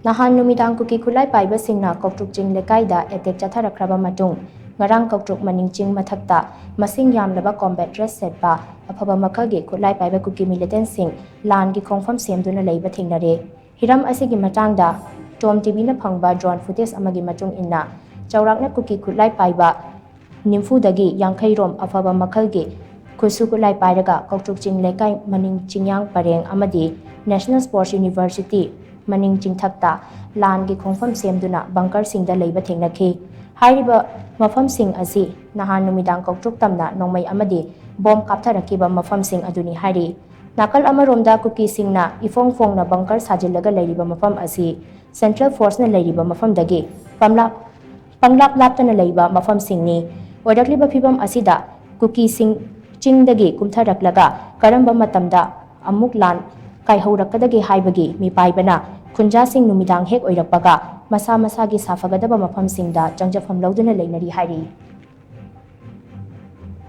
Nahan numidang kuki kulai paiba singna koktruk jing lekaida etek chatharakraba matung ngarang koktruk maning jing mathakta masing yamlaba combat dress set ba afaba makagi kulai paiba kuki militant sing lan gi khongfam semduna leiba thingnare hiram asigi matangda Tom TV na phangba drone footage amagi matung inna chaurakna kuki kulai paiba nimfudagi yangkhairom afaba makhalgi kusu kulai pairaga koktruk jing lekai maning jingyang pareng amadi National Sports University maning jingthakta lan gi khongfam semduna bunker singda leiba thengnakhi hairiba mafam sing asi nahan numidang koktruk tamna nongmai amadi bom kaptharakiba mafam sing aduni hari nakal amaromda kuki singna ifong fongna bunker sajillaga leiriba mafam asi Central Force na leiriba mafam dagi panglap laptana leiba mafam singni oidakliba phibam asida kuki sing chingdagi kumtharaklaga karamba matamda amuk lan kaihaurakadagi haibagi mi paibana khunja sing numidang hek oirakpaga masa masagi safagadaba mafam singda changjafam lauduna leinari hari